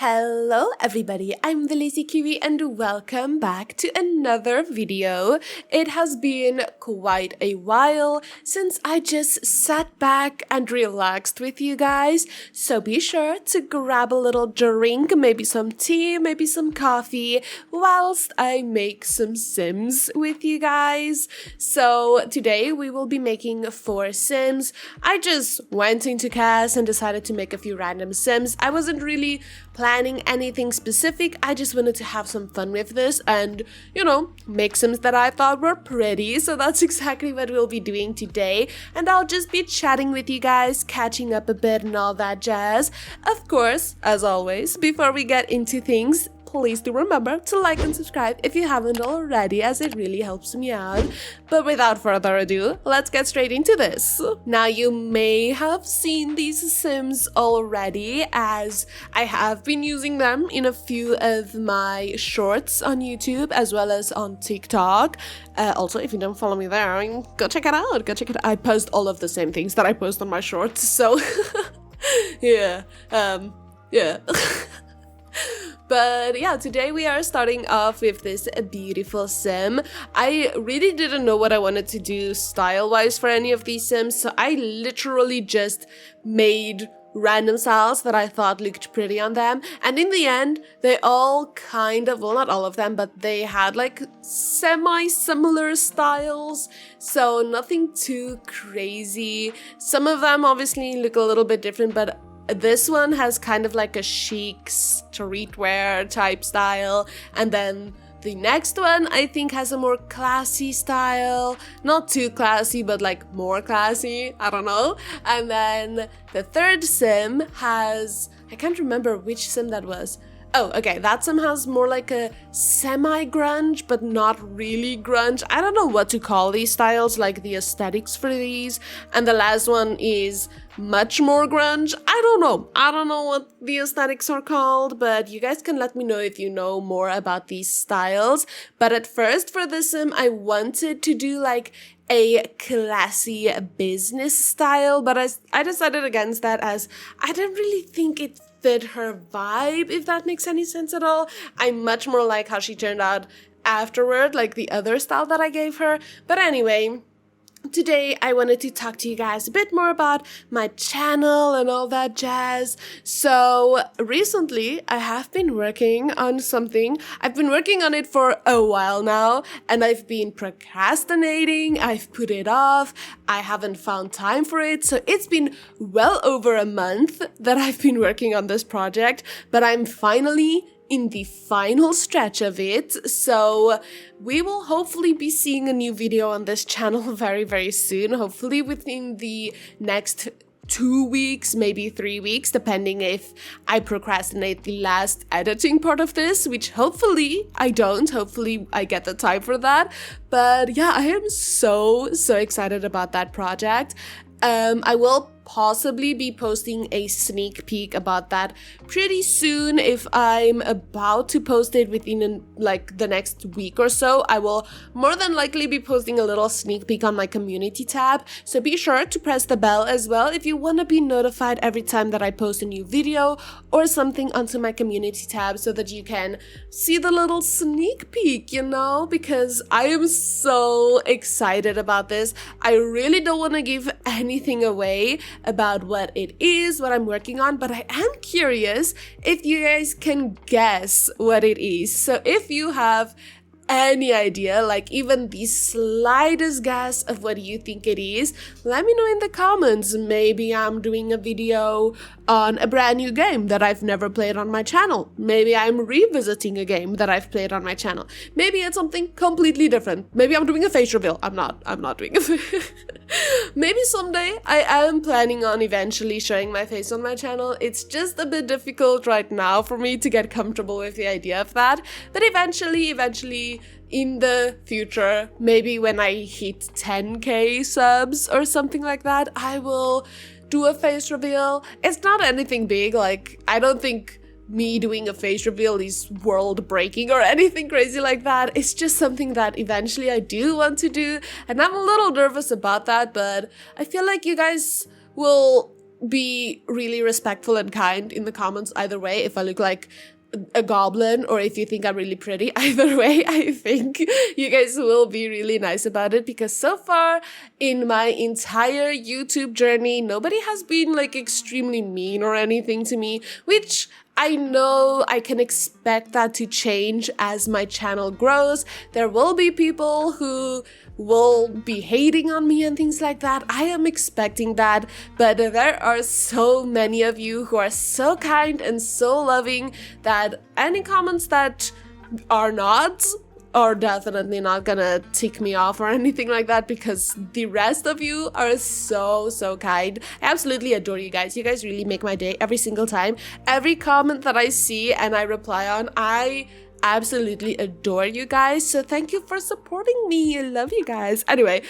Hello everybody, I'm the Lazy Kiwi and welcome back to another video. It has been quite a while since I just sat back and relaxed with you guys, so be sure to grab a little drink, maybe some tea, maybe some coffee, whilst I make some Sims with you guys. So today we will be making 4 Sims. I just went into CAS and decided to make a few random Sims. I wasn't really planning anything specific. I just wanted to have some fun with this and, make Sims that I thought were pretty. So that's exactly what we'll be doing today. And I'll just be chatting with you guys, catching up a bit and all that jazz. Of course, as always, before we get into things, please do remember to like and subscribe if you haven't already, as it really helps me out. But without further ado, let's get straight into this. Now, you may have seen these Sims already, as I have been using them in a few of my shorts on YouTube as well as on TikTok. Also, if you don't follow me there, go check it out. I post all of the same things that I post on my shorts, so yeah. But yeah, today we are starting off with this beautiful Sim. I really didn't know what I wanted to do style-wise for any of these Sims, so I literally just made random styles that I thought looked pretty on them. And in the end, they all kind of, well, not all of them, but they had like semi-similar styles, so nothing too crazy. Some of them obviously look a little bit different, but this one has kind of like a chic streetwear type style, and then the next one I think has a more classy style, not too classy but like more classy, I don't know. And then the third Sim has, I can't remember which Sim that was. Oh, okay, that Sim has more like a semi-grunge, but not really grunge. I don't know what to call these styles, like the aesthetics for these. And the last one is much more grunge. I don't know what the aesthetics are called, but you guys can let me know if you know more about these styles. But at first, for this Sim, I wanted to do like a classy business style, but I decided against that, as I didn't really think it fit her vibe, if that makes any sense at all. I much more like how she turned out afterward, like the other style that I gave her. But anyway, today I wanted to talk to you guys a bit more about my channel and all that jazz. So recently I have been working on something. I've been working on it for a while now, and I've been procrastinating. I've put it off. I haven't found time for it. So it's been well over a month that I've been working on this project, but I'm finally in the final stretch of it, so we will hopefully be seeing a new video on this channel very, very soon, hopefully within the next 2 weeks, maybe 3 weeks, depending if I procrastinate the last editing part of this, which hopefully I don't. Hopefully I get the time for that. But yeah, I am so excited about that project. I will possibly be posting a sneak peek about that pretty soon. If I'm about to post it within like the next week or so, I will more than likely be posting a little sneak peek on my community tab, so be sure to press the bell as well if you want to be notified every time that I post a new video or something onto my community tab, so that you can see the little sneak peek, because I am so excited about this. I really don't want to give anything away about what it is, what I'm working on, but I am curious if you guys can guess what it is. So if you have any idea, like even the slightest guess of what you think it is, let me know in the comments. Maybe I'm doing a video on a brand new game that I've never played on my channel. Maybe I'm revisiting a game that I've played on my channel. Maybe it's something completely different. Maybe I'm doing a face reveal. I'm not doing it. Maybe someday I am planning on eventually showing my face on my channel. It's just a bit difficult right now for me to get comfortable with the idea of that. But eventually, in the future, maybe when I hit 10k subs or something like that, I will do a face reveal. It's not anything big, like I don't think me doing a face reveal is world breaking or anything crazy like that. It's just something that eventually I do want to do, and I'm a little nervous about that, but I feel like you guys will be really respectful and kind in the comments either way if I look like a goblin or if you think I'm really pretty. Either way, I think you guys will be really nice about it, because so far in my entire YouTube journey, nobody has been like extremely mean or anything to me, which I know I can expect that to change as my channel grows. There will be people who will be hating on me and things like that. I am expecting that, but there are so many of you who are so kind and so loving that any comments that are not are definitely not gonna tick me off or anything like that, because the rest of you are so kind. I absolutely adore you guys. You guys really make my day every single time. Every comment that I see and I reply on, I absolutely adore you guys. So thank you for supporting me. I love you guys. Anyway,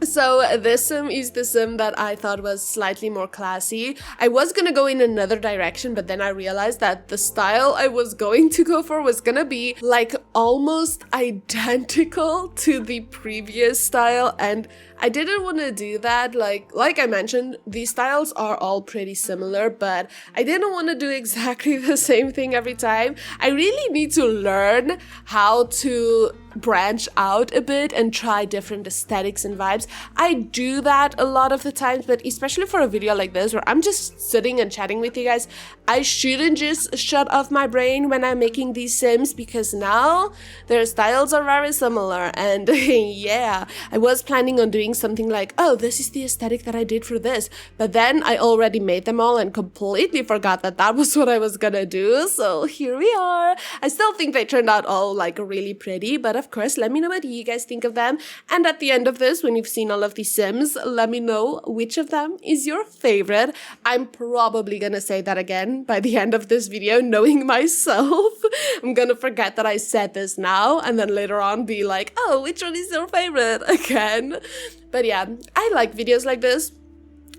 so this sim is the sim that I thought was slightly more classy. I was gonna go in another direction, but then I realized that the style I was going to go for was gonna be like almost identical to the previous style, and I didn't want to do that. Like I mentioned, these styles are all pretty similar, but I didn't want to do exactly the same thing every time. I really need to learn how to branch out a bit and try different aesthetics and vibes. I do that a lot of the times, but especially for a video like this where I'm just sitting and chatting with you guys, I shouldn't just shut off my brain when I'm making these sims, because now their styles are very similar. And yeah, I was planning on doing something like, oh, this is the aesthetic that I did for this, but then I already made them all and completely forgot that that was what I was gonna do. So here we are. I still think they turned out all like really pretty, but of course, let me know what you guys think of them. And at the end of this, when you've seen all of these sims, let me know which of them is your favorite. I'm probably gonna say that again by the end of this video, knowing myself. I'm gonna forget that I said this now and then later on be like, oh, which one is your favorite again? But yeah, I like videos like this,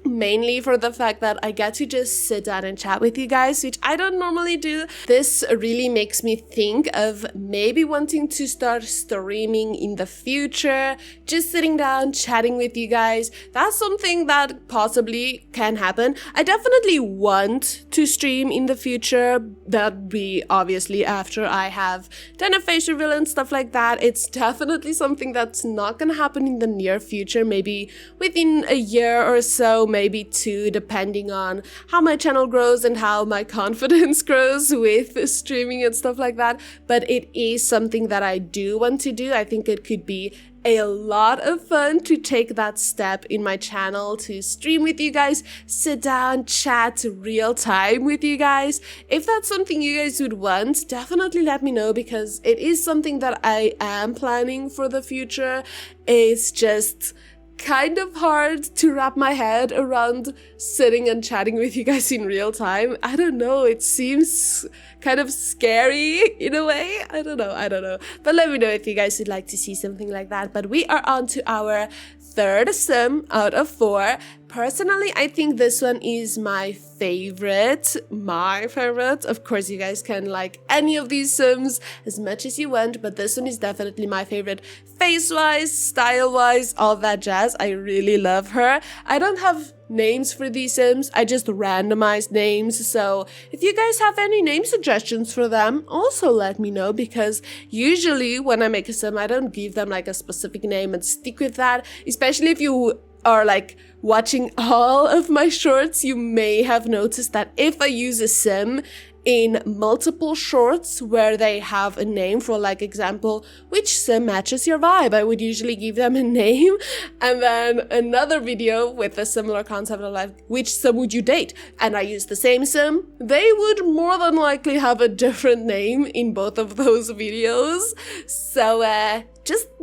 mainly for the fact that I get to just sit down and chat with you guys, which I don't normally do. This really makes me think of maybe wanting to start streaming in the future, just sitting down, chatting with you guys. That's something that possibly can happen. I definitely want to stream in the future. That'd be obviously after I have done a face reveal and stuff like that. It's definitely something that's not gonna happen in the near future, maybe within a year or so, maybe 2, depending on how my channel grows and how my confidence grows with streaming and stuff like that. But it is something that I do want to do. I think it could be a lot of fun to take that step in my channel, to stream with you guys, sit down, chat real time with you guys. If that's something you guys would want, definitely let me know, because it is something that I am planning for the future. It's just kind of hard to wrap my head around sitting and chatting with you guys in real time. I don't know, it seems kind of scary in a way. I don't know. But let me know if you guys would like to see something like that. But we are on to our third sim out of 4. Personally, I think this one is my favorite. Of course, you guys can like any of these sims as much as you want, but this one is definitely my favorite. Face-wise, style-wise, all that jazz. I really love her. I don't have names for these sims, I just randomized names, so if you guys have any name suggestions for them, also let me know, because usually when I make a sim, I don't give them like a specific name and stick with that. Especially if you are like watching all of my shorts, you may have noticed that if I use a sim in multiple shorts where they have a name, for like example, which sim matches your vibe, I would usually give them a name, and then another video with a similar concept of like, which sim would you date, and I use the same sim, they would more than likely have a different name in both of those videos. So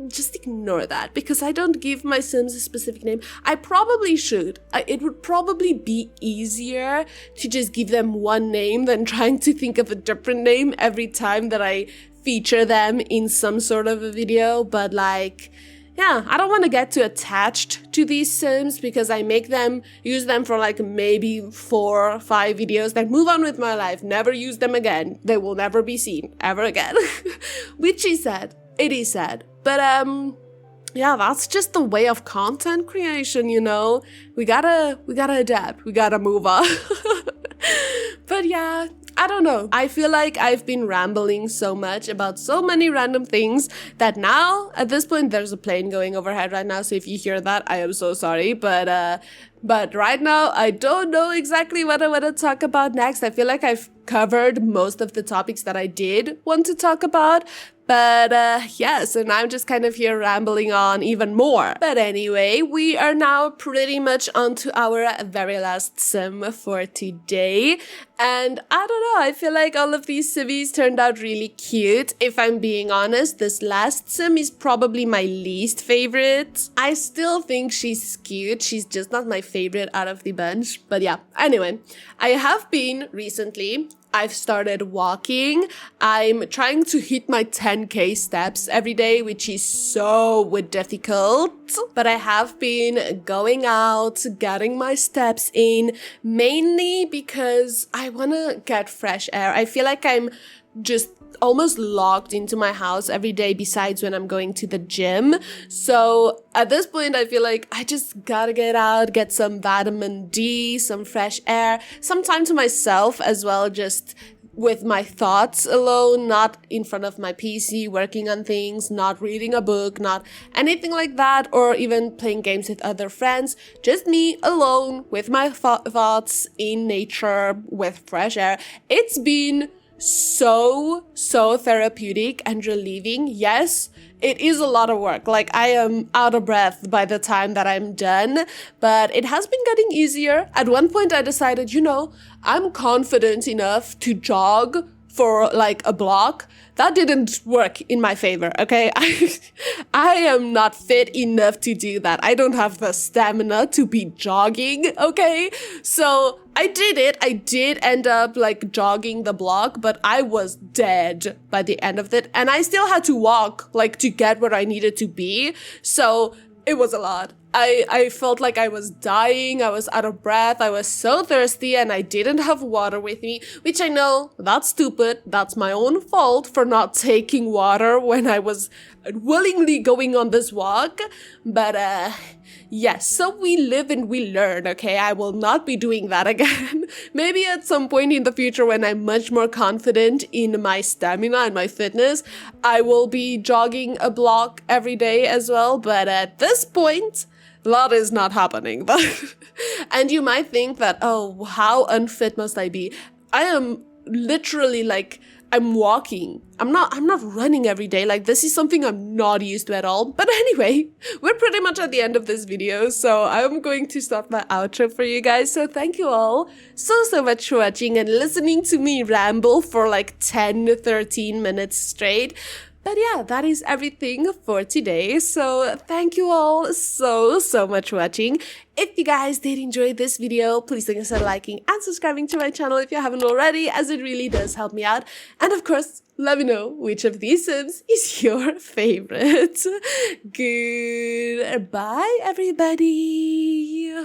just ignore that, because I don't give my sims a specific name. I probably should. It would probably be easier to just give them one name than trying to think of a different name every time that I feature them in some sort of a video. But like, yeah, I don't want to get too attached to these sims, because I use them for like maybe 4 or 5 videos, then move on with my life, never use them again. They will never be seen ever again, which is sad. It is sad. But yeah, that's just the way of content creation, you know? We gotta adapt. We gotta move on. But yeah, I don't know. I feel like I've been rambling so much about so many random things that now, at this point, there's a plane going overhead right now. So if you hear that, I am so sorry. But right now, I don't know exactly what I want to talk about next. I feel like I've covered most of the topics that I did want to talk about. But yeah, so now I'm just kind of here rambling on even more. But anyway, we are now pretty much on to our very last sim for today. And I don't know, I feel like all of these civvies turned out really cute. If I'm being honest, this last sim is probably my least favorite. I still think she's cute. She's just not my favorite out of the bunch. But yeah, anyway, I have been recently... I've started walking. I'm trying to hit my 10K steps every day, which is so difficult. But I have been going out, getting my steps in, mainly because I want to get fresh air. I feel like I'm just almost locked into my house every day besides when I'm going to the gym. So at this point, I feel like I just gotta get out, get some vitamin D, some fresh air, some time to myself as well, just with my thoughts alone, not in front of my PC, working on things, not reading a book, not anything like that, or even playing games with other friends. Just me alone with my thoughts in nature with fresh air. It's been so therapeutic and relieving. Yes, it is a lot of work. Like, I am out of breath by the time that I'm done, but it has been getting easier. At one point I decided, you know, I'm confident enough to jog for like a block. That didn't work in my favor, okay? I am not fit enough to do that. I don't have the stamina to be jogging, okay? So I did it. I did end up like jogging the block, but I was dead by the end of it. And I still had to walk like to get where I needed to be. So it was a lot. I felt like I was dying, I was out of breath, I was so thirsty, and I didn't have water with me, which I know, that's stupid, that's my own fault for not taking water when I was willingly going on this walk, but yes, so we live and we learn, okay? I will not be doing that again. Maybe at some point in the future when I'm much more confident in my stamina and my fitness, I will be jogging a block every day as well, but at this point, that is not happening. And you might think that, oh, how unfit must I be? I am literally like, I'm walking. I'm not running every day. Like, this is something I'm not used to at all. But anyway, we're pretty much at the end of this video, so I'm going to start my outro for you guys. So thank you all so much for watching and listening to me ramble for like 10, 13 minutes straight. But yeah, that is everything for today. So thank you all so much for watching. If you guys did enjoy this video, please consider liking and subscribing to my channel if you haven't already, as it really does help me out. And of course, let me know which of these sims is your favorite. Goodbye, everybody.